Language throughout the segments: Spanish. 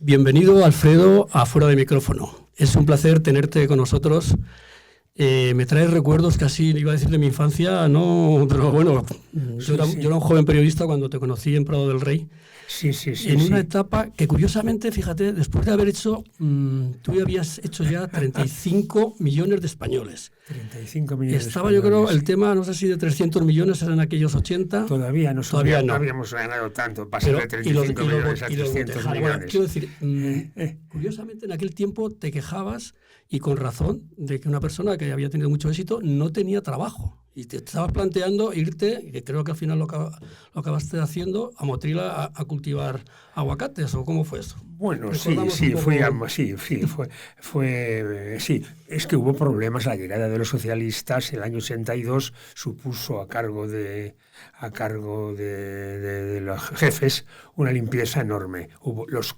Bienvenido, Alfredo, a Fuera de Micrófono. Es un placer tenerte con nosotros. Me traes recuerdos casi, iba a decir, de mi infancia, no, pero bueno, yo era un joven periodista cuando te conocí en Prado del Rey. Sí. En una etapa que, curiosamente, fíjate, después de haber hecho, tú habías hecho ya 35 millones de españoles. 35 millones de Estaba, españoles. yo creo, el tema, no sé si de 300 millones eran aquellos 80. Todavía no habíamos ganado tanto, pasar de 35 millones a 300 millones. Bueno, quiero decir, curiosamente, en aquel tiempo te quejabas, y con razón, de que una persona que había tenido mucho éxito no tenía trabajo. Y te estabas planteando irte, que creo que al final lo acabaste haciendo, a Motril a cultivar aguacates, ¿o cómo fue eso? Bueno, sí, es que hubo problemas. La llegada de los socialistas el año 82 supuso a cargo de los jefes una limpieza enorme. Hubo los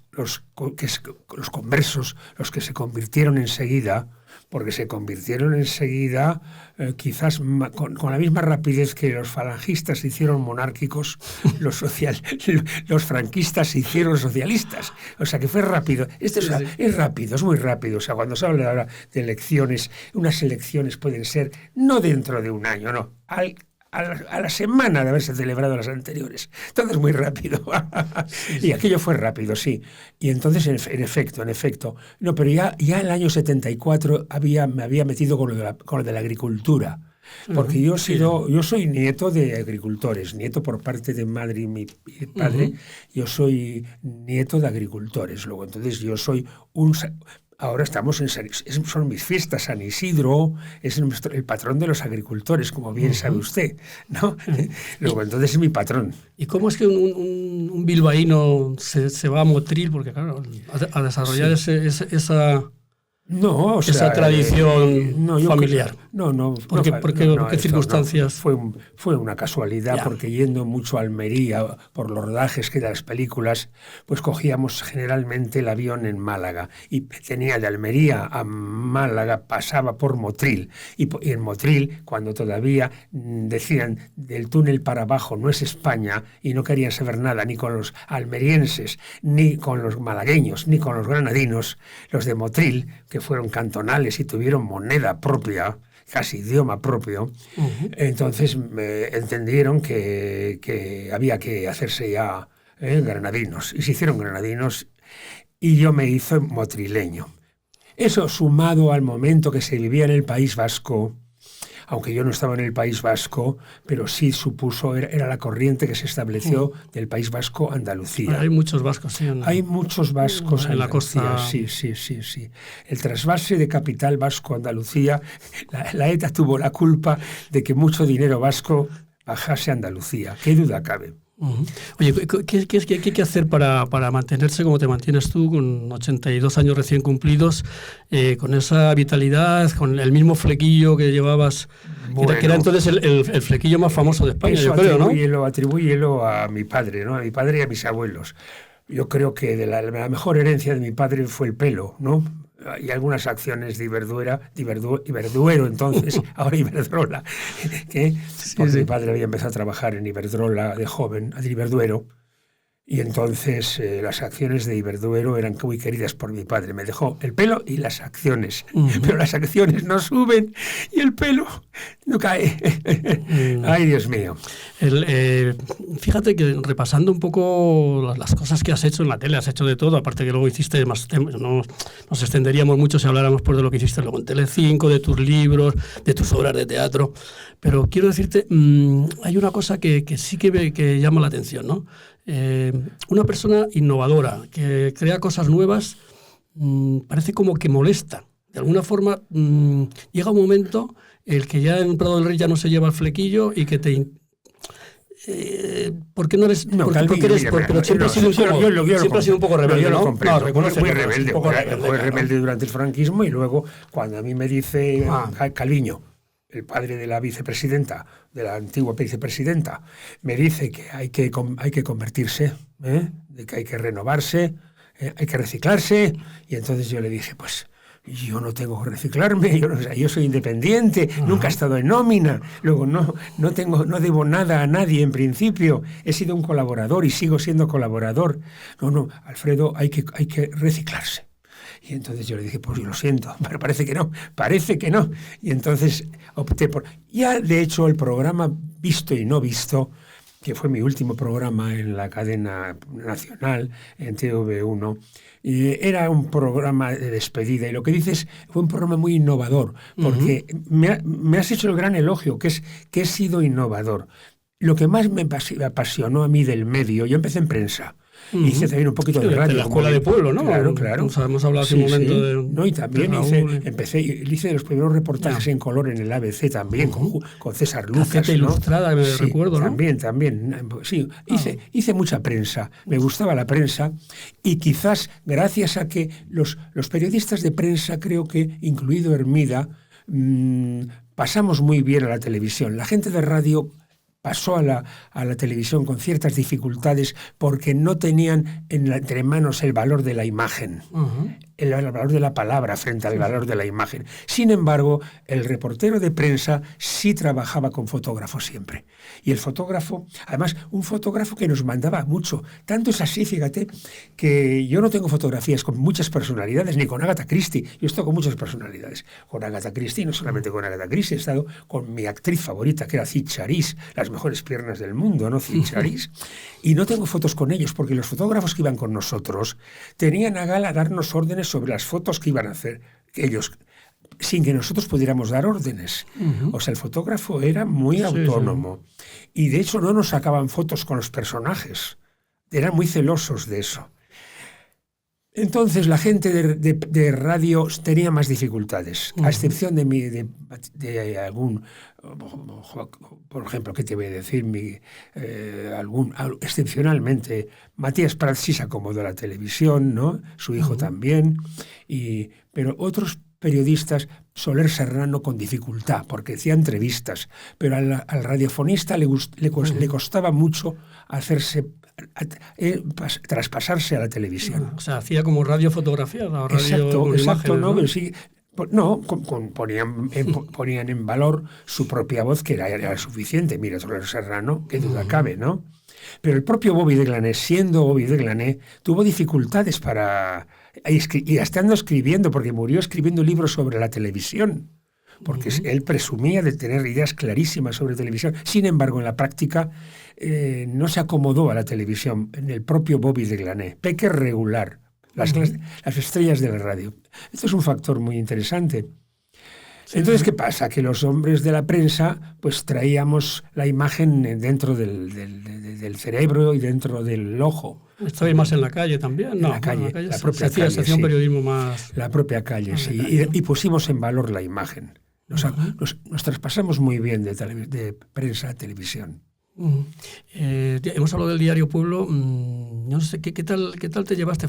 conversos, los que se convirtieron enseguida, porque se convirtieron enseguida quizás con la misma rapidez que los falangistas se hicieron monárquicos, los franquistas se hicieron socialistas. O sea que fue rápido. Es rápido, es muy rápido. O sea, cuando se habla ahora de elecciones, unas elecciones pueden ser no dentro de un año, no, a la semana de haberse celebrado las anteriores. Todo es muy rápido. Y aquello fue rápido, sí. Y entonces, en efecto. No, pero ya el año 74 me había metido con lo de la agricultura. Porque yo soy nieto de agricultores, nieto por parte de madre y mi padre. Yo soy nieto de agricultores. Luego, entonces, yo soy ahora estamos son mis fiestas. San Isidro es el patrón de los agricultores, como bien sabe usted, ¿no? Luego, entonces es mi patrón. ¿Y cómo es que un bilbaíno se va a Motril? Porque, claro, a desarrollar esa tradición familiar. ¿Por qué circunstancias? Fue una casualidad, porque yendo mucho a Almería por los rodajes de las películas, pues cogíamos generalmente el avión en Málaga. Y tenía de Almería a Málaga, pasaba por Motril. Y en Motril, cuando todavía decían del túnel para abajo no es España, y no querían saber nada ni con los almerienses, ni con los malagueños, ni con los granadinos, los de Motril, que fueron cantonales y tuvieron moneda propia, casi idioma propio, entonces entendieron que había que hacerse ya granadinos, y se hicieron granadinos, y yo me hice motrileño. Eso, sumado al momento que se vivía en el País Vasco, aunque yo no estaba en el País Vasco, pero sí supuso, era la corriente que se estableció del País Vasco a Andalucía. Hay muchos vascos, sí. Hay muchos vascos en la costa. Sí. El trasvase de capital vasco a Andalucía, la ETA tuvo la culpa de que mucho dinero vasco bajase a Andalucía. ¿Qué duda cabe? Oye, ¿qué hay que hacer para mantenerse como te mantienes tú, con 82 años recién cumplidos, con esa vitalidad, con el mismo flequillo que llevabas, que era entonces el flequillo más famoso de España, yo creo, ¿no? Atribúyelo a mi padre, ¿no? A mi padre y a mis abuelos. Yo creo que la mejor herencia de mi padre fue el pelo, ¿no? Y algunas acciones de Iberduero entonces, ahora Iberdrola, porque mi padre había empezado a trabajar en Iberdrola de joven, en Iberduero, y entonces las acciones de Iberduero eran muy queridas por mi padre. Me dejó el pelo y las acciones, pero las acciones no suben y el pelo no cae. Ay, Dios mío. Fíjate que repasando un poco las cosas que has hecho en la tele, has hecho de todo, aparte que luego hiciste más temas, no nos extenderíamos mucho si habláramos de lo que hiciste luego en Telecinco, de tus libros, de tus obras de teatro, pero quiero decirte, hay una cosa que sí que llama la atención, ¿no? Una persona innovadora, que crea cosas nuevas, parece como que molesta. De alguna forma, llega un momento el que ya en Prado del Rey ya no se lleva el flequillo y que te... ¿por qué no eres...? No, pero siempre has sido un poco rebelde, ¿no? Muy rebelde. Fue rebelde durante el franquismo, y luego, cuando a mí me dice Calviño, el padre de la vicepresidenta, de la antigua vicepresidenta, me dice que hay que convertirse, de que hay que renovarse, hay que reciclarse, y entonces yo le dije, pues yo no tengo que reciclarme, yo soy independiente, nunca he estado en nómina, luego no debo nada a nadie en principio, he sido un colaborador y sigo siendo colaborador. No, Alfredo, hay que reciclarse. Y entonces yo le dije, pues yo lo siento, pero parece que no. Y entonces opté por... Ya, de hecho, el programa Visto y No Visto, que fue mi último programa en la cadena nacional, en TV1, era un programa de despedida. Y lo que dices, fue un programa muy innovador, porque me has hecho el gran elogio, que he sido innovador. Lo que más me apasionó a mí del medio, yo empecé en prensa. Hice también un poquito de radio. De la escuela de pueblo, ¿no? Claro. Hemos hablado hace un momento de... No, y también hice los primeros reportajes en color en el ABC también, con César Lucas. Gaceta Ilustrada, me recuerdo, ¿no? También. Sí, hice mucha prensa. Me gustaba la prensa y quizás gracias a que los periodistas de prensa, creo que, incluido Hermida, pasamos muy bien a la televisión. La gente de radio pasó a la televisión con ciertas dificultades porque no tenían entre manos el valor de la imagen, el valor de la palabra frente al valor de la imagen. Sin embargo, el reportero de prensa sí trabajaba con fotógrafos siempre. Y el fotógrafo, además, un fotógrafo que nos mandaba mucho. Tanto es así, fíjate, que yo no tengo fotografías con muchas personalidades, ni con Agatha Christie. Yo he estado con muchas personalidades. Con Agatha Christie, no solamente con Agatha Christie, he estado con mi actriz favorita, que era Cid Charisse, las mejores piernas del mundo, ¿no? Cid Charisse. Y no tengo fotos con ellos, porque los fotógrafos que iban con nosotros tenían a gala darnos órdenes sobre las fotos que iban a hacer ellos, sin que nosotros pudiéramos dar órdenes. O sea, el fotógrafo era muy autónomo. Y de hecho no nos sacaban fotos con los personajes. Eran muy celosos de eso. Entonces la gente de radio tenía más dificultades, a excepción de algún, por ejemplo, ¿qué te voy a decir? Excepcionalmente, Matías Prats sí se acomodó a la televisión, ¿no? Su hijo también, pero otros periodistas, Soler Serrano con dificultad, porque hacía entrevistas, pero al radiofonista le costaba mucho traspasarse a la televisión. O sea, hacía como radiofotografía, radio exacto, con imágenes, ¿no? Pero sí, ponían en valor su propia voz, que era suficiente. Mira, Soler Serrano, qué duda cabe, ¿no? Pero el propio Bobby de Glané, siendo Bobby de Glané, tuvo dificultades y estando escribiendo, porque murió escribiendo libros sobre la televisión, porque él presumía de tener ideas clarísimas sobre televisión. Sin embargo, en la práctica no se acomodó a la televisión, en el propio Bobby de Glané. Peque regular, las estrellas de la radio. Esto es un factor muy interesante. Entonces, ¿qué pasa? Que los hombres de la prensa pues traíamos la imagen dentro del cerebro y dentro del ojo. ¿Estabais más en la calle también? No, en la calle, la propia calle. Se hacía un periodismo más... La propia calle, sí. Y pusimos en valor la imagen. Nos traspasamos muy bien de prensa a televisión. Hemos hablado del diario Pueblo. No sé, ¿qué tal te llevaste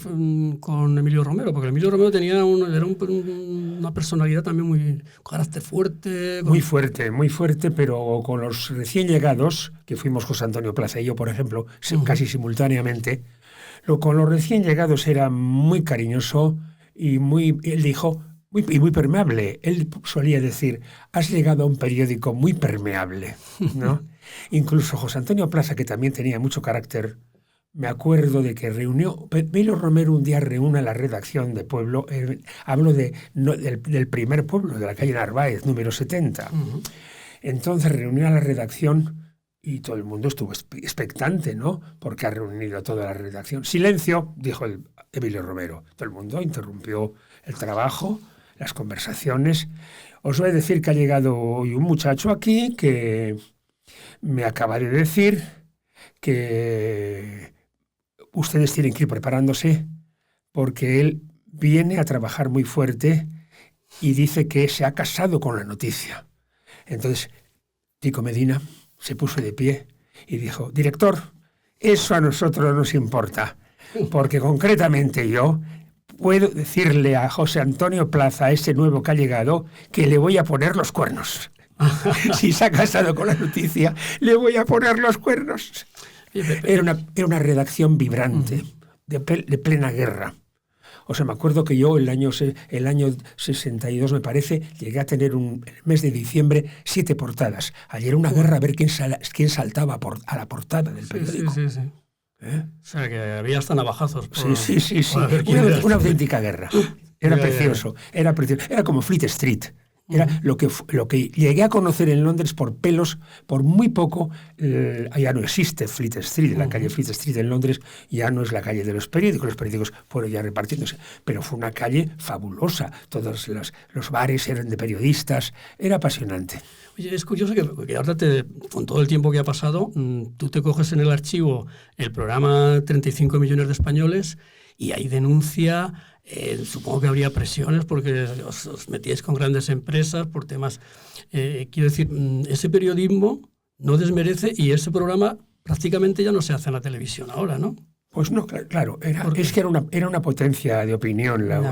con Emilio Romero? Porque Emilio Romero era una personalidad también muy... con carácter fuerte. Muy fuerte, pero con los recién llegados, que fuimos José Antonio Plaza y yo, por ejemplo, casi simultáneamente, con los recién llegados era muy cariñoso y él dijo... muy permeable. Él solía decir, has llegado a un periódico muy permeable, ¿no? Incluso José Antonio Plaza, que también tenía mucho carácter, me acuerdo de que Emilio Romero un día reúne la redacción de Pueblo, hablo del primer Pueblo, de la calle Narváez, número 70. Entonces reunió a la redacción y todo el mundo estuvo expectante, ¿no? Porque ha reunido toda la redacción. Silencio, dijo Emilio Romero. Todo el mundo interrumpió el trabajo, las conversaciones. Os voy a decir que ha llegado hoy un muchacho aquí que me acaba de decir que ustedes tienen que ir preparándose porque él viene a trabajar muy fuerte y dice que se ha casado con la noticia. Entonces, Tico Medina se puso de pie y dijo, director, eso a nosotros no nos importa, porque concretamente yo puedo decirle a José Antonio Plaza, ese nuevo que ha llegado, que le voy a poner los cuernos. Si se ha casado con la noticia, le voy a poner los cuernos. Era una redacción vibrante, de plena guerra. O sea, me acuerdo que yo el año 62, me parece, llegué a tener el mes de diciembre 7 portadas. Ayer una guerra a ver quién saltaba a la portada del periódico. Sí. O sea, que había hasta navajazos. Sí. Una auténtica guerra. Era precioso. Era como Fleet Street. Era lo que llegué a conocer en Londres por pelos, por muy poco. Ya no existe Fleet Street, la calle Fleet Street en Londres ya no es la calle de los periódicos fueron ya repartiéndose, pero fue una calle fabulosa, todos los bares eran de periodistas, era apasionante. Oye, es curioso que ahora, con todo el tiempo que ha pasado, tú te coges en el archivo el programa 35 millones de españoles y ahí denuncia... supongo que habría presiones porque os metíais con grandes empresas por temas... quiero decir, ese periodismo no desmerece y ese programa prácticamente ya no se hace en la televisión ahora, ¿no? Pues no, claro, es que era una potencia de opinión la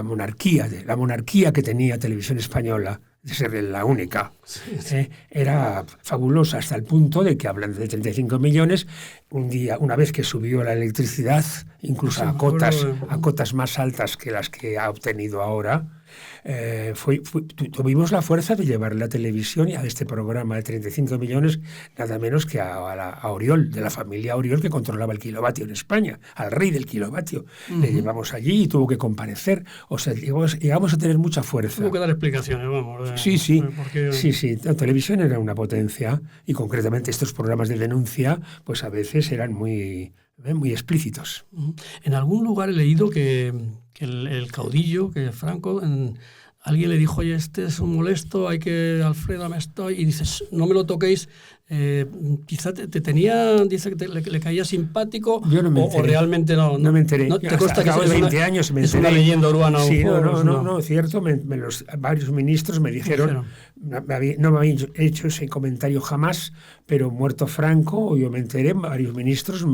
monarquía que tenía Televisión Española, de ser la única. Sí. Era fabulosa hasta el punto de que, hablando de 35 millones, una vez que subió la electricidad, incluso a cotas más altas que las que ha obtenido ahora, tuvimos la fuerza de llevar la televisión y a este programa de 35 millones, nada menos que a Oriol, de la familia Oriol, que controlaba el kilovatio en España, al rey del kilovatio. Le llevamos allí y tuvo que comparecer. O sea, llegamos a tener mucha fuerza. Tuvo que dar explicaciones, vamos. Sí. La televisión era una potencia y concretamente estos programas de denuncia, pues a veces eran muy explícitos. En algún lugar he leído que el caudillo, que Franco, alguien le dijo, oye, este es un molesto, Alfredo, me estoy... Y dices, no me lo toquéis. Quizá te tenía, dice que le caía simpático. Yo no me enteré. O realmente no. No me enteré. No, te consta que de 20 años me enteré. Es una leyenda urbana. Sí, no, cierto. Varios ministros me dijeron, no me habían hecho ese comentario jamás, pero muerto Franco, yo me enteré, varios ministros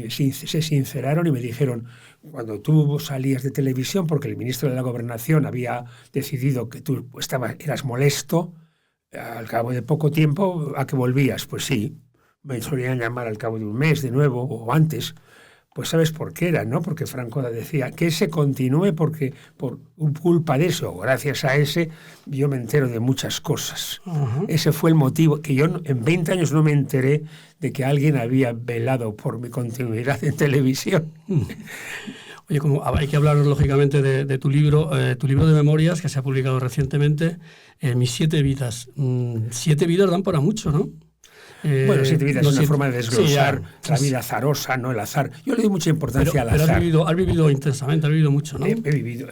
se sinceraron y me dijeron, cuando tú salías de televisión, porque el ministro de la Gobernación había decidido que tú eras molesto, al cabo de poco tiempo, ¿a qué volvías? Pues sí, me solían llamar al cabo de un mes de nuevo, o antes. Pues sabes por qué era, ¿no? Porque Franco decía que ese continúe porque por culpa de eso, gracias a ese, yo me entero de muchas cosas. Ese fue el motivo, que yo en 20 años no me enteré de que alguien había velado por mi continuidad en televisión. Oye, como hay que hablar lógicamente de tu libro de memorias que se ha publicado recientemente, Mis 7 vidas. 7 vidas dan para mucho, ¿no? Bueno, 7 vidas es una forma de desglosar la vida azarosa, ¿no? El azar. Yo le doy mucha importancia al azar. Pero has vivido intensamente, has vivido mucho, ¿no? He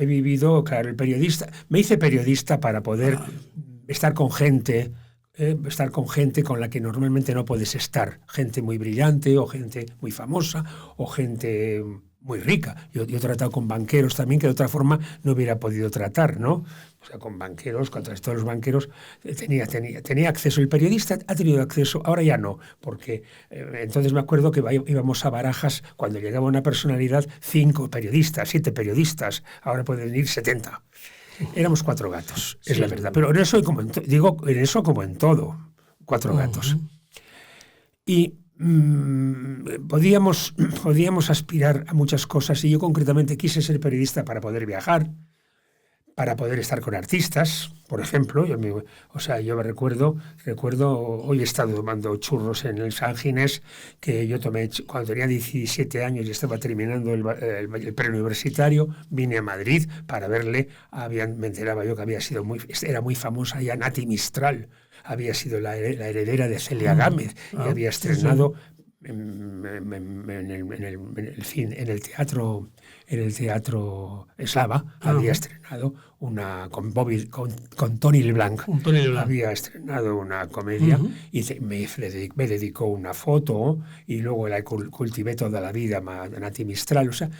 vivido, claro, el periodista. Me hice periodista para poder estar con gente con la que normalmente no puedes estar. Gente muy brillante, o gente muy famosa, o gente muy rica. Yo he tratado con banqueros también, que de otra forma no hubiera podido tratar, ¿no? O sea, con banqueros, contra todos los banqueros, tenía acceso. El periodista ha tenido acceso, ahora ya no, porque entonces me acuerdo que íbamos a Barajas, cuando llegaba una personalidad, 5 periodistas, 7 periodistas, ahora pueden ir 70. Éramos 4 gatos, es la verdad. Pero en eso, como en todo, 4 gatos. Y podíamos aspirar a muchas cosas, y yo concretamente quise ser periodista para poder viajar, para poder estar con artistas, por ejemplo. Yo me recuerdo, hoy he estado tomando churros en el San Ginés, que yo tomé cuando tenía 17 años y estaba terminando el preuniversitario. Vine a Madrid para verle, me enteraba yo que era muy famosa ya Nati Mistral, había sido la heredera de Celia Gámez, y había estrenado en el teatro Eslava, había estrenado con Tony LeBlanc. Había estrenado una comedia y me dedicó una foto, y luego la cultivé toda la vida a Nati Mistral. O sea,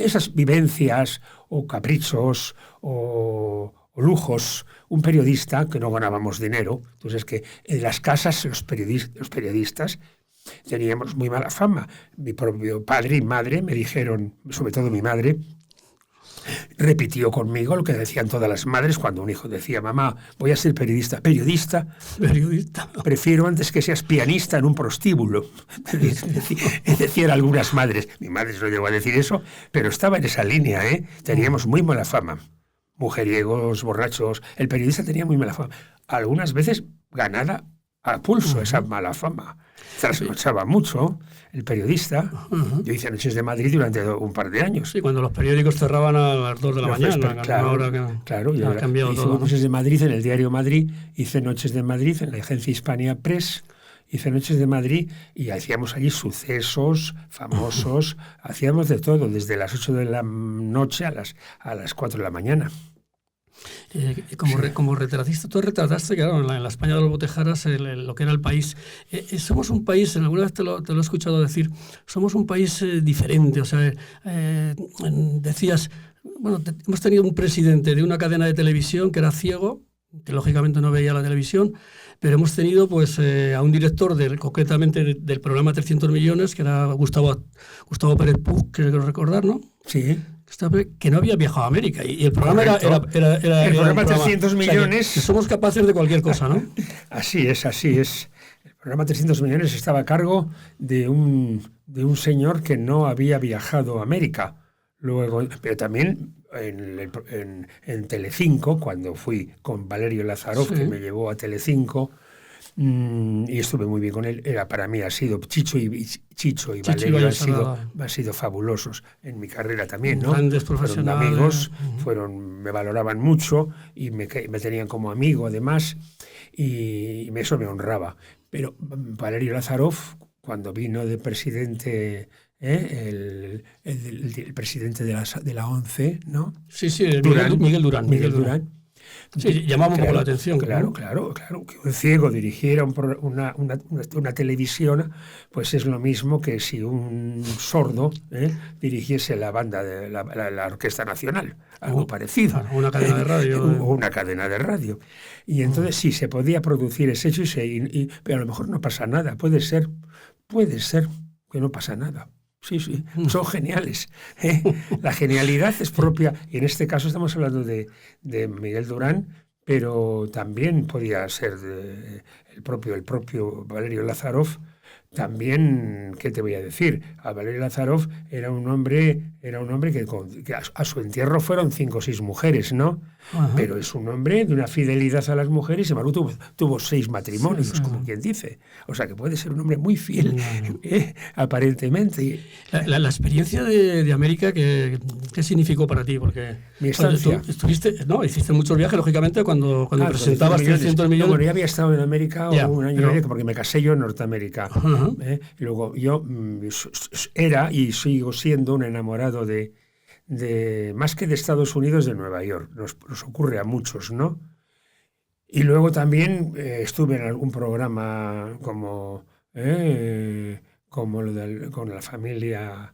esas vivencias o caprichos o lujos. Un periodista, que no ganábamos dinero, entonces que en las casas los periodistas teníamos muy mala fama. Mi propio padre y madre me dijeron, sobre todo mi madre, Repitió conmigo lo que decían todas las madres cuando un hijo decía: mamá, voy a ser periodista. ¿Periodista? Periodista. Prefiero antes que seas pianista en un prostíbulo. Decían algunas madres. Mi madre no llegó a decir eso, pero estaba en esa línea, ¿eh? Teníamos muy mala fama. Mujeriegos, borrachos. El periodista tenía muy mala fama. Algunas veces ganada a pulso esa mala fama. Trasnochaba mucho el periodista. Yo hice Noches de Madrid durante un par de años. Sí, cuando los periódicos cerraban a las 2 de la mañana. Claro, yo hice Noches de Madrid en el Diario Madrid, hice Noches de Madrid en la agencia Hispania Press, hice Noches de Madrid y hacíamos allí sucesos famosos, hacíamos de todo, desde las 8 de la noche a las 4 de la mañana. Como retratista, tú retrataste, claro, en la España de los Botejaras, lo que era el país. Somos un país, alguna vez te lo he escuchado decir, somos un país diferente. O sea, decías, bueno, hemos tenido un presidente de una cadena de televisión que era ciego, que lógicamente no veía la televisión, pero hemos tenido pues a un director concretamente del programa 300 millones, que era Gustavo Pérez Puz, creo recordar, ¿no? Sí. Que no había viajado a América y el programa era el programa 300 millones. O sea, que somos capaces de cualquier cosa, ¿no? Así es. El programa 300 millones estaba a cargo de un señor que no había viajado a América. Luego, pero también en Telecinco, cuando fui con Valerio Lázaro, que me llevó a Telecinco, y estuve muy bien con él. Para mí ha sido Chicho y Valerio han sido fabulosos en mi carrera también, ¿no? Grandes profesionales. Fueron amigos, me valoraban mucho y me tenían como amigo además, y eso me honraba. Pero Valerio Lázaro, cuando vino de presidente, el presidente de la ONCE, ¿no? Sí, Miguel Durán. Sí, llamaba un poco la atención. Claro. Que un ciego dirigiera una televisión, pues es lo mismo que si un sordo dirigiese la banda de la Orquesta Nacional, algo parecido. Una cadena de radio. Una cadena de radio. Y entonces sí, se podía producir ese hecho, pero a lo mejor no pasa nada. Puede ser que no pasa nada. Sí, son geniales. La genialidad es propia, y en este caso estamos hablando de Miguel Durán, pero también podía ser el propio Valerio Lázaro. También, ¿qué te voy a decir? A Valerio Lázaro era un hombre que a su entierro fueron 5 o 6 mujeres, ¿no? Ajá. Pero es un hombre de una fidelidad a las mujeres, y Maru tuvo 6 matrimonios, como quien dice. O sea, que puede ser un hombre muy fiel, aparentemente. La experiencia de América, ¿qué significó para ti? Porque mi estancia. Hiciste muchos viajes, lógicamente, cuando presentabas 300 millones. Bueno, ya había estado en América un año y medio, porque me casé yo en Norteamérica. Y luego yo era y sigo siendo un enamorado de más que de Estados Unidos, de Nueva York. Nos ocurre a muchos, ¿no? Y luego también estuve en algún programa como con la familia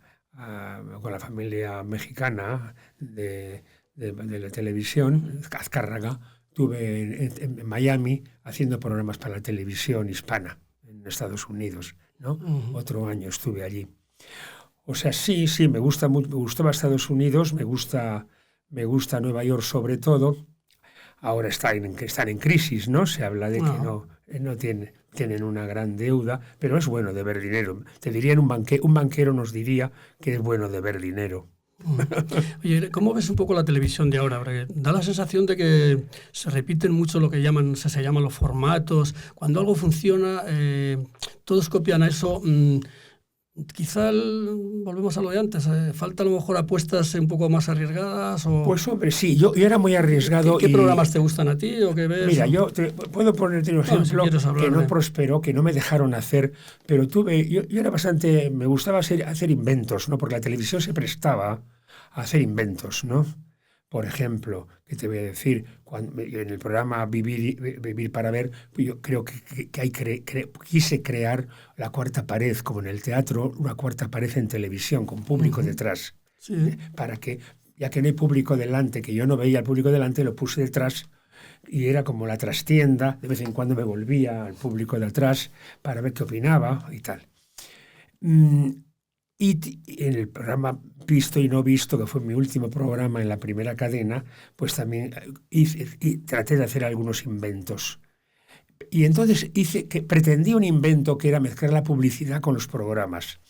mexicana de la televisión, Azcárraga. Estuve en Miami haciendo programas para la televisión hispana en Estados Unidos, ¿no? Otro año estuve allí. O sea, sí, me gustaba Estados Unidos, me gusta Nueva York sobre todo. Ahora están en crisis, ¿no? Se habla de que no tienen una gran deuda, pero es bueno deber dinero. Te dirían un banquero nos diría que es bueno deber dinero. Oye, ¿cómo ves un poco la televisión de ahora? Porque da la sensación de que se repiten mucho lo que se llaman los formatos. Cuando algo funciona, todos copian a eso. Quizá volvemos a lo de antes. ¿Falta a lo mejor apuestas un poco más arriesgadas? Pues hombre, sí, yo era muy arriesgado. ¿Qué programas te gustan a ti o qué ves? Mira, yo puedo ponerte un ejemplo que no prosperó, que no me dejaron hacer, pero yo era bastante, me gustaba hacer inventos, ¿no? Porque la televisión se prestaba a hacer inventos, ¿no? Por ejemplo, ¿qué te voy a decir? En el programa Vivir para Ver, yo creo que quise crear la cuarta pared, como en el teatro, una cuarta pared en televisión, con público detrás. Sí. Para que, ya que no hay público delante, que yo no veía al público delante, lo puse detrás, y era como la trastienda. De vez en cuando me volvía al público de atrás para ver qué opinaba y tal. Y en el programa Visto y No Visto, que fue mi último programa en la primera cadena, pues también traté de hacer algunos inventos. Y entonces pretendí un invento que era mezclar la publicidad con los programas.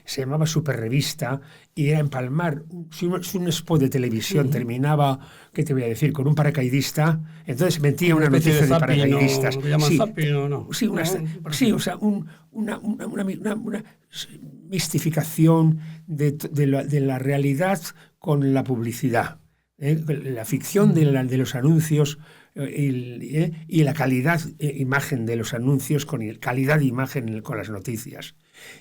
Se llamaba Super Revista y era empalmar. Si un spot de televisión terminaba, ¿qué te voy a decir?, con un paracaidista, entonces metía una noticia de paracaidistas. ¿Lo llaman zapping o no? Sí, o sea, una mistificación de la realidad con la publicidad. La ficción de los anuncios y la calidad imagen de los anuncios con calidad de imagen con las noticias.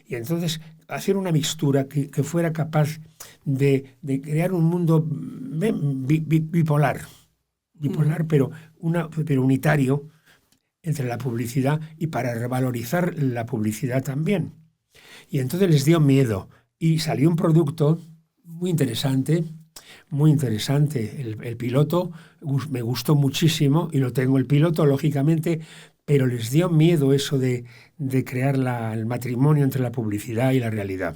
Y entonces hacer una mixtura que fuera capaz de crear un mundo bipolar, pero unitario entre la publicidad y para revalorizar la publicidad también. Y entonces les dio miedo y salió un producto muy interesante. El piloto me gustó muchísimo y lo tengo el piloto, lógicamente, pero les dio miedo eso de crear el matrimonio entre la publicidad y la realidad.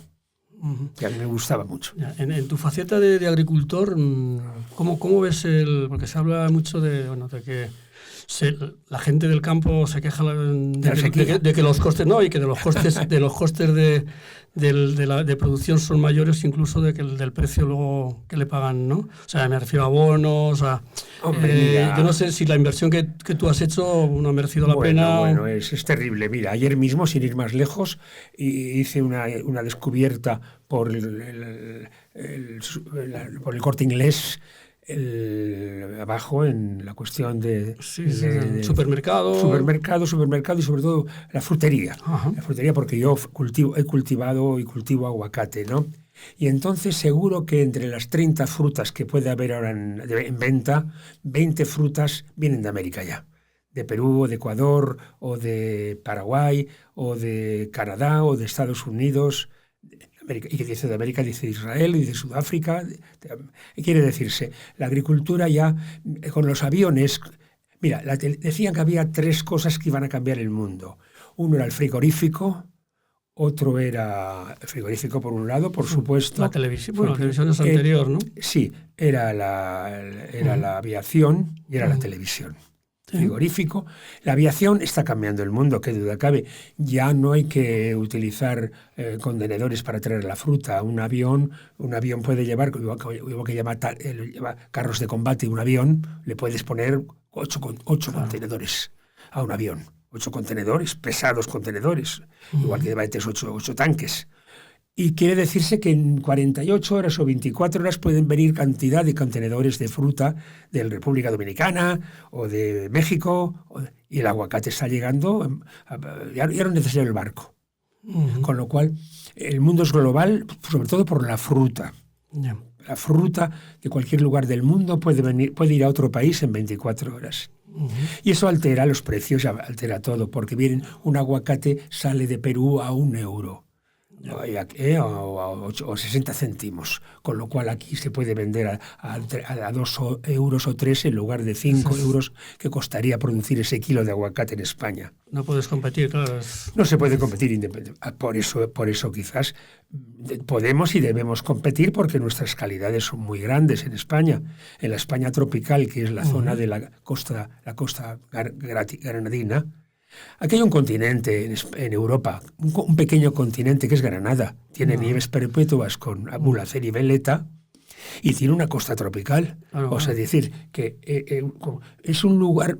Que a mí me gustaba mucho. En tu faceta de agricultor, ¿cómo ves porque se habla mucho de que la gente del campo se queja de que los costes y que de los costes de producción son mayores incluso del precio luego que le pagan, ¿no? O sea, me refiero a bonos, yo no sé si la inversión que tú has hecho no ha merecido la pena. Bueno, es terrible. Mira, ayer mismo, sin ir más lejos, hice una descubierta por el Corte Inglés, abajo en la cuestión de supermercado y sobre todo la frutería. Ajá. La frutería, porque yo he cultivado y cultivo aguacate, ¿no? Y entonces seguro que entre las 30 frutas que puede haber ahora en venta, 20 frutas vienen de América ya. De Perú, o de Ecuador, o de Paraguay, o de Canadá, o de Estados Unidos. Y que dice de América, dice Israel, dice Sudáfrica. Quiere decirse, la agricultura ya, con los aviones. Mira, decían que había 3 cosas que iban a cambiar el mundo. Uno era el frigorífico, otro era el frigorífico por un lado, por supuesto. La televisión, la televisión es anterior, ¿no? Sí, era la aviación y era la televisión. Frigorífico. La aviación está cambiando el mundo, qué duda cabe. Ya no hay que utilizar contenedores para traer la fruta. Un avión puede llevar, igual que lleva carros de combate, un avión, le puedes poner 8 contenedores a un avión. 8 contenedores, pesados contenedores, igual que lleva 8 tanques. Y quiere decirse que en 48 horas o 24 horas pueden venir cantidad de contenedores de fruta de la República Dominicana o de México, y el aguacate está llegando, ya no es necesario el barco. Con lo cual, el mundo es global, sobre todo por la fruta. La fruta de cualquier lugar del mundo puede ir a otro país en 24 horas. Y eso altera los precios, altera todo, porque un aguacate sale de Perú a €1. O 60 céntimos, con lo cual aquí se puede vender a 2 euros o 3 en lugar de 5 euros que costaría producir ese kilo de aguacate en España. No puedes competir, claro. No se puede competir independientemente. Por eso quizás podemos y debemos competir, porque nuestras calidades son muy grandes en España. En la España tropical, que es la zona de la costa granadina. Aquí hay un continente en Europa, un pequeño continente que es Granada. Tiene nieves perpetuas con Mulhacén y Veleta y tiene una costa tropical. O sea, decir que es un lugar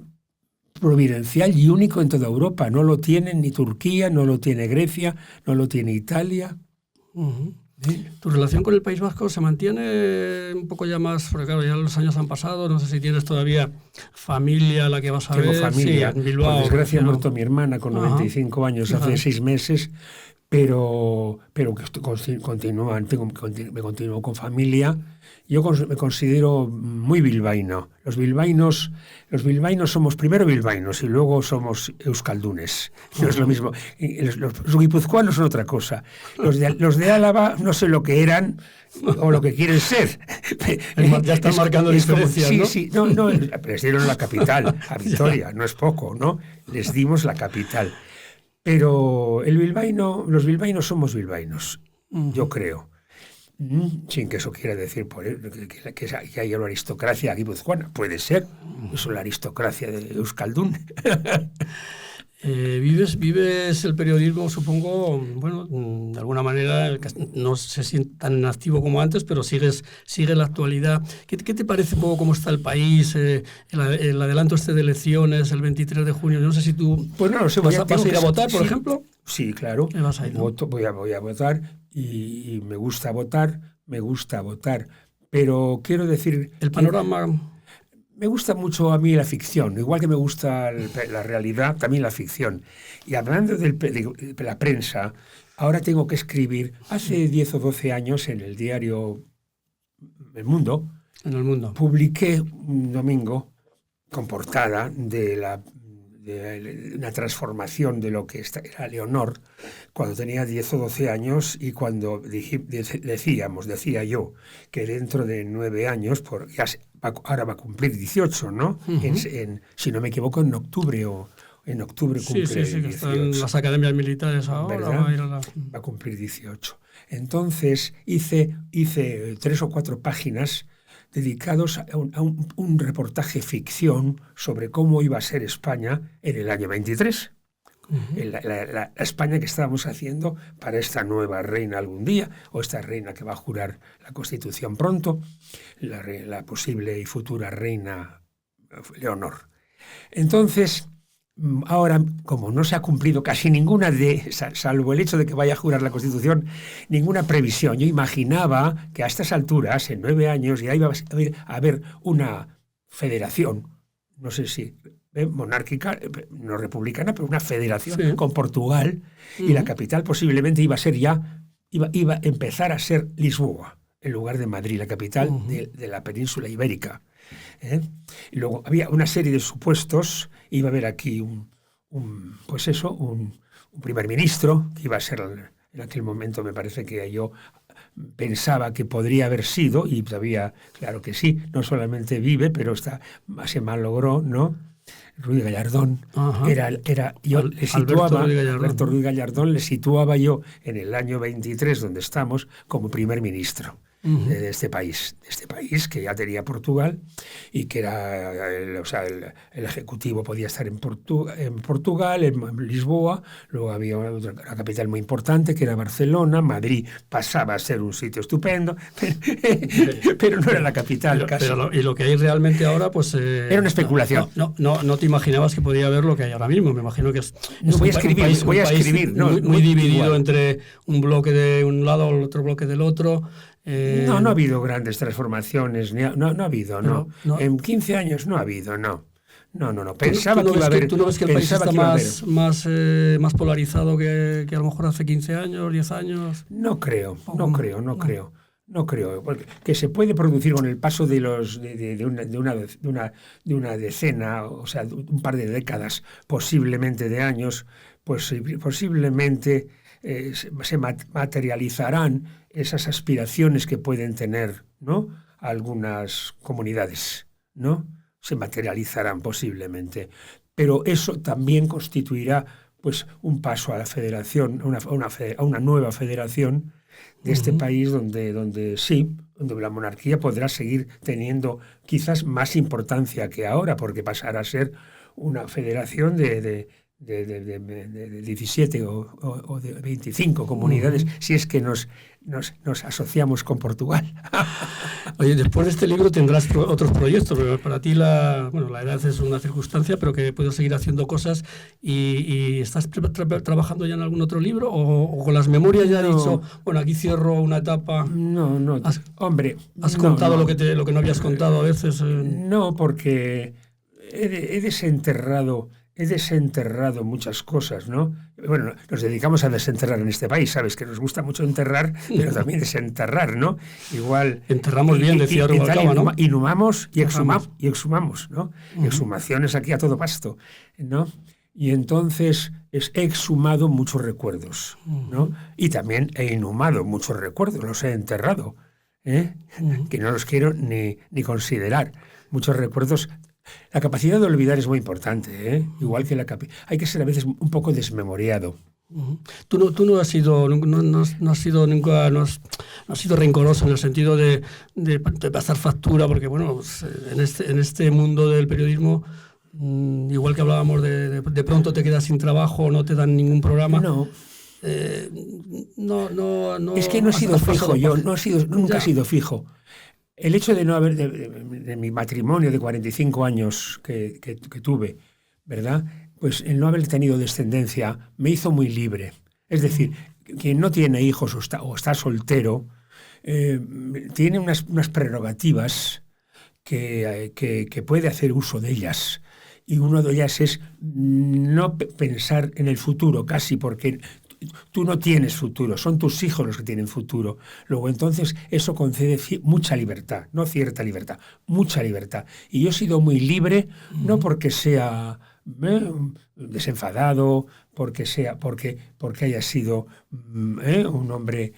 providencial y único en toda Europa. No lo tiene ni Turquía, no lo tiene Grecia, no lo tiene Italia. ¿Sí? ¿Tu relación con el País Vasco se mantiene un poco ya más? Porque claro, ya los años han pasado, no sé si tienes todavía familia a la que vas a ver. Tengo familia. Sí, en Bilbao. Por desgracia ha muerto mi hermana con 95 años, hace 6 meses, pero me continúo con familia. Yo me considero muy bilbaíno. Los bilbaínos somos primero bilbaínos y luego somos euskaldunes. No es lo mismo. Los guipuzcoanos son otra cosa. Los de Álava no sé lo que eran o lo que quieren ser. Ya están marcando diferencias, ¿no? Sí. No, les dieron la capital, a Vitoria, no es poco, ¿no? Les dimos la capital. Pero los bilbaínos somos bilbaínos. yo creo. Sin que eso quiera decir que haya una aristocracia guipuzcoana. Puede ser, es la aristocracia de Euskaldun. Vives el periodismo, supongo, bueno, de alguna manera, no sé si tan activo como antes, pero sigues la actualidad. ¿Qué te parece un poco cómo está el país, el adelanto de elecciones el 23 de junio? No sé si tú pues no sé, vas a ir a votar, por sí, ejemplo. Sí, claro. Vas a ir, ¿no? Voy a votar y me gusta votar, pero quiero decir... El panorama... Me gusta mucho a mí la ficción, igual que me gusta la realidad, también la ficción. Y hablando de la prensa, ahora tengo que escribir, hace 10 o 12 años en el diario El Mundo, publiqué un domingo con portada de una transformación de lo que era Leonor, cuando tenía 10 o 12 años y cuando decía yo que dentro de 9 años, ahora va a cumplir 18, ¿no? Si no me equivoco, en octubre cumple 18. Que están en las academias militares ahora. Va a cumplir 18. Entonces hice 3 o 4 páginas dedicados a un reportaje ficción sobre cómo iba a ser España en el año 23. La España que estábamos haciendo para esta nueva reina algún día, o esta reina que va a jurar la Constitución pronto, la posible y futura reina Leonor. Entonces, ahora, como no se ha cumplido casi ninguna salvo el hecho de que vaya a jurar la Constitución, ninguna previsión. Yo imaginaba que a estas alturas, en 9 años, ya iba a haber una federación, no sé si monárquica, no republicana, pero una federación con Portugal, y la capital posiblemente iba a empezar a ser Lisboa, en lugar de Madrid, la capital de la península ibérica. Y luego había una serie de supuestos. Iba a haber aquí un primer ministro que iba a ser, en aquel momento me parece que yo pensaba que podría haber sido, y todavía claro que sí, no solamente vive, pero se malogró, ¿no? Ruiz Gallardón. Alberto Ruiz Gallardón le situaba yo en el año 23, donde estamos, como primer ministro de este país que ya tenía Portugal, y que era el Ejecutivo podía estar en Portugal, en Lisboa. Luego había otra capital muy importante que era Barcelona. Madrid pasaba a ser un sitio estupendo, pero no era la capital casi. Y lo que hay realmente ahora, pues... era una especulación. No te imaginabas que podía haber lo que hay ahora mismo. Me imagino que es voy a escribir, muy dividido igual, entre un bloque de un lado y otro bloque del otro. No ha habido grandes transformaciones, no ha habido, no. En 15 años no ha habido, no. Pensaba que iba a haber... ¿Tú no ves que el país está más polarizado que a lo mejor hace 15 años, 10 años? No creo. Porque que se puede producir con el paso de una decena, o sea, un par de décadas, posiblemente de años, pues posiblemente se materializarán esas aspiraciones que pueden tener, ¿no?, algunas comunidades, ¿no? Se materializarán posiblemente. Pero eso también constituirá, pues, un paso a la federación, a una nueva federación de este país donde la monarquía podrá seguir teniendo quizás más importancia que ahora, porque pasará a ser una federación de 17 o de 25 comunidades, si es que nos asociamos con Portugal. Oye, después de este libro tendrás otros proyectos, pero para ti la edad es una circunstancia, pero que puedes seguir haciendo cosas. ¿Y estás trabajando ya en algún otro libro? ¿O con las memorias ya has dicho, bueno, aquí cierro una etapa? No, hombre. ¿Has contado lo que no habías contado a veces? No, porque he desenterrado muchas cosas, ¿no? Bueno, nos dedicamos a desenterrar en este país, ¿sabes? Que nos gusta mucho enterrar, pero también desenterrar, ¿no? Igual... Enterramos bien, decía Rubalcaba, ¿no? Inhumamos y exhumamos, ¿no? Exhumaciones aquí a todo pasto, ¿no? Y entonces he exhumado muchos recuerdos, ¿no? Y también he inhumado muchos recuerdos, los he enterrado, que no los quiero ni considerar. Muchos recuerdos... La capacidad de olvidar es muy importante, igual que hay que ser a veces un poco desmemoriado, Tú no has sido nunca rencoroso en el sentido de pasar factura, porque bueno, pues, en este mundo del periodismo, igual que hablábamos de pronto te quedas sin trabajo, no te dan ningún programa. No. No. Es que no he sido fijo yo, nunca he sido fijo. El hecho de no haber, de mi matrimonio de 45 años que tuve, ¿verdad? Pues el no haber tenido descendencia me hizo muy libre. Es decir, quien no tiene hijos o está soltero, tiene unas prerrogativas que puede hacer uso de ellas. Y una de ellas es no pensar en el futuro, casi, porque tú no tienes futuro, son tus hijos los que tienen futuro. Luego, entonces, eso concede mucha libertad, no cierta libertad, mucha libertad. Y yo he sido muy libre, no porque sea desenfadado, porque haya sido un hombre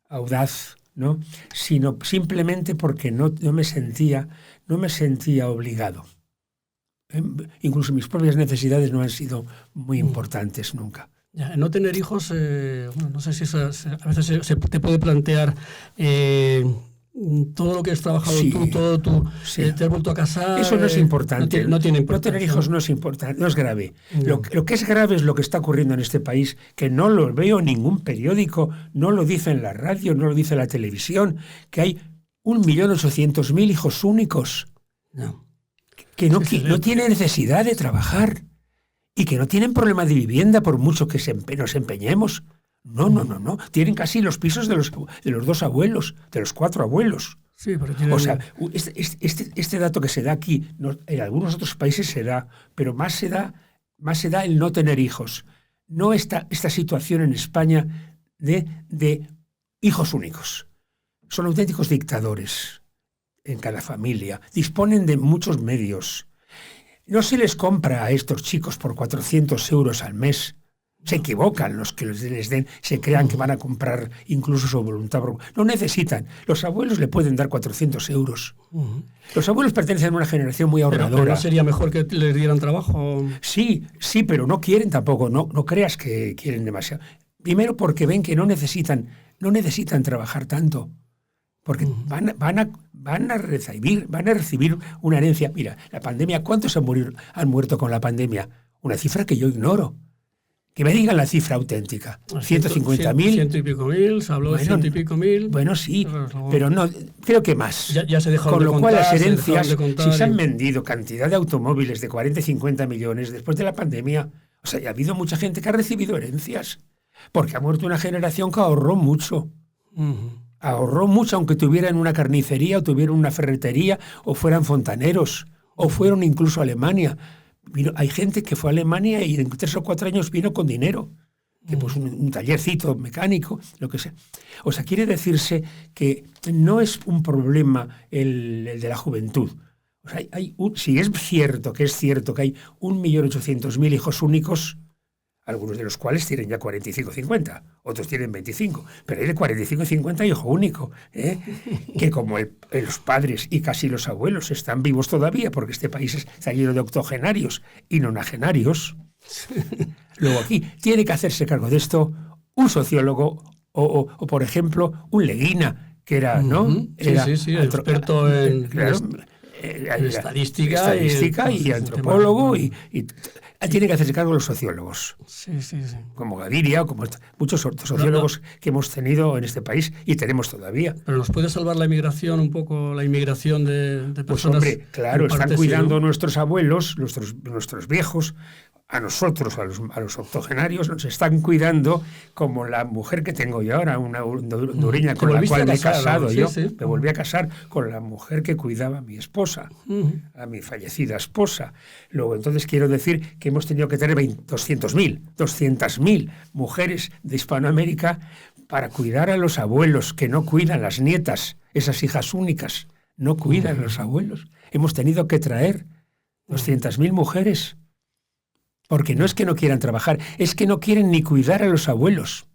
audaz, ¿no? Sino simplemente porque no me sentía obligado. Incluso mis propias necesidades no han sido muy importantes nunca. Ya, no tener hijos, no sé si a veces se te puede plantear todo lo que has trabajado tú, te has vuelto a casar. Eso no es importante. No tiene importancia. No tener hijos no es importante, no es grave. No. Lo que es grave es lo que está ocurriendo en este país, que no lo veo en ningún periódico, no lo dice en la radio, no lo dice en la televisión, que hay 1.800.000 hijos únicos. No. Que no tienen necesidad de trabajar y que no tienen problema de vivienda por mucho que nos empeñemos. No. Tienen casi los pisos de los 2 abuelos, de los 4 abuelos. Sí, pero tienen... O sea, este dato que se da aquí, en algunos otros países se da, pero más se da el no tener hijos. No esta situación en España de hijos únicos. Son auténticos dictadores en cada familia. Disponen de muchos medios. No se les compra a estos chicos por 400 euros al mes. Se equivocan los que les den, se crean que van a comprar incluso su voluntad. No necesitan. Los abuelos le pueden dar 400 euros. Los abuelos pertenecen a una generación muy ahorradora. ¿Pero no sería mejor que les dieran trabajo? Sí, pero no quieren tampoco. No creas que quieren demasiado. Primero porque ven que no necesitan trabajar tanto. Porque van a recibir una herencia. Mira, la pandemia, ¿cuántos han muerto con la pandemia? Una cifra que yo ignoro. Que me digan la cifra auténtica. 150.000. Ciento y pico mil, se habló de 100 y pico mil. Bueno, sí, pero no, creo que más. Ya se dejó Con de lo cual contar, las herencias, si se han y... vendido cantidad de automóviles de 40 y 50 millones después de la pandemia, o sea, ya ha habido mucha gente que ha recibido herencias, porque ha muerto una generación que ahorró mucho. Ahorró mucho, aunque tuvieran una carnicería o tuvieran una ferretería o fueran fontaneros o fueron incluso a Alemania. Hay gente que fue a Alemania y en 3 o 4 años vino con dinero, que pues un tallercito mecánico, lo que sea. O sea, quiere decirse que no es un problema el de la juventud. O sea, si es cierto que hay 1.800.000 hijos únicos, algunos de los cuales tienen ya 45 o 50, otros tienen 25, pero hay de 45 y 50 hijo único, que como los padres y casi los abuelos están vivos todavía, porque este país está lleno de octogenarios y nonagenarios, luego aquí tiene que hacerse cargo de esto un sociólogo o por ejemplo, un Leguina, que era, ¿no? Sí, experto en estadística y antropólogo y tiene que hacerse cargo los sociólogos. Sí. Como Gaviria o como muchos sociólogos que hemos tenido en este país y tenemos todavía. Pero ¿nos puede salvar la inmigración un poco, la inmigración de personas? Pues hombre, claro, están cuidando nuestros abuelos, nuestros viejos, a nosotros, a los octogenarios, nos están cuidando como la mujer que tengo yo ahora, una hondureña con la cual me he casado. Sí. Me volví a casar con la mujer que cuidaba a mi esposa, a mi fallecida esposa. Luego, entonces, quiero decir que hemos tenido que tener 200.000 mujeres de Hispanoamérica para cuidar a los abuelos, que no cuidan las nietas, esas hijas únicas, no cuidan a los abuelos. Hemos tenido que traer 200.000 mujeres. Porque no es que no quieran trabajar, es que no quieren ni cuidar a los abuelos.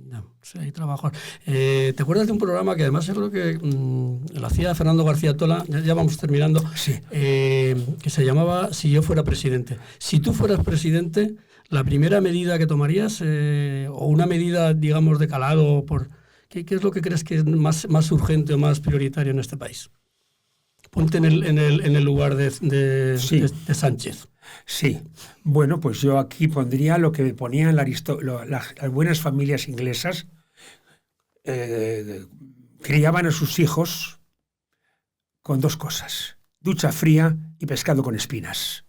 No, sí, hay trabajo. ¿Te acuerdas de un programa que además yo creo que lo hacía Fernando García Tola, ya vamos terminando, sí. Que se llamaba Si yo fuera presidente? Si tú fueras presidente, la primera medida que tomarías, o una medida, digamos, de calado, ¿qué es lo que crees que es más urgente o más prioritario en este país? Ponte en el lugar de Sánchez. Sí. Bueno, pues yo aquí pondría lo que ponían las buenas familias inglesas. Criaban a sus hijos con 2 cosas: ducha fría y pescado con espinas.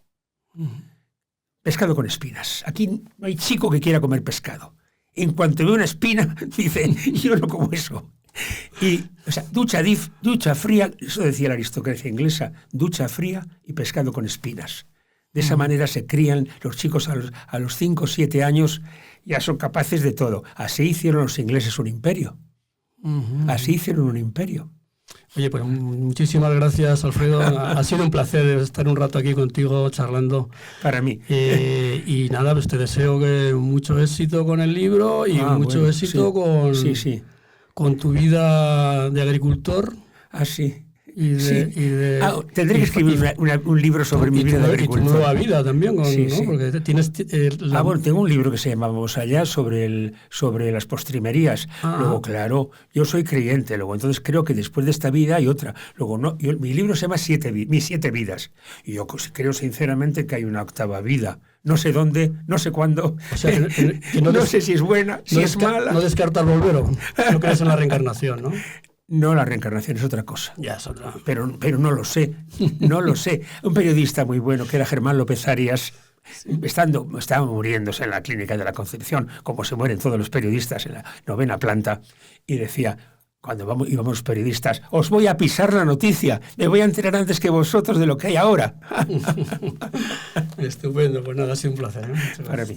Pescado con espinas. Aquí no hay chico que quiera comer pescado. En cuanto ve una espina, dice, yo no como eso. Y, o sea, ducha fría, eso decía la aristocracia inglesa, ducha fría y pescado con espinas. De esa manera se crían los chicos a los 5 o 7 años, ya son capaces de todo. Así hicieron los ingleses un imperio. Así hicieron un imperio. Oye, pues muchísimas gracias, Alfredo. Ha sido un placer estar un rato aquí contigo charlando. Para mí. Y nada, pues te deseo mucho éxito con el libro y mucho éxito con tu vida de agricultor. Sí. Tendré que escribir un libro sobre mi vida de agricultor. Y tu nueva vida también, ¿no? Porque tienes... tengo un libro que se llama Vamos allá, sobre las postrimerías. Luego, claro, yo soy creyente, luego entonces creo que después de esta vida hay otra. Luego, mi libro se llama Mis 7 vidas. Y yo creo sinceramente que hay una 8ª vida. No sé dónde, no sé cuándo, o sea, no sé si es buena, si es mala. No descartas volver, no crees en la reencarnación, ¿no? No, la reencarnación es otra cosa. Ya es otra. Pero no lo sé, no lo sé. Un periodista muy bueno, que era Germán López Arias, estaba muriéndose en la Clínica de la Concepción, como se mueren todos los periodistas en la 9ª planta, y decía, cuando íbamos los periodistas, os voy a pisar la noticia, me voy a enterar antes que vosotros de lo que hay ahora. Estupendo, pues nada, ha sido un placer. Para mí.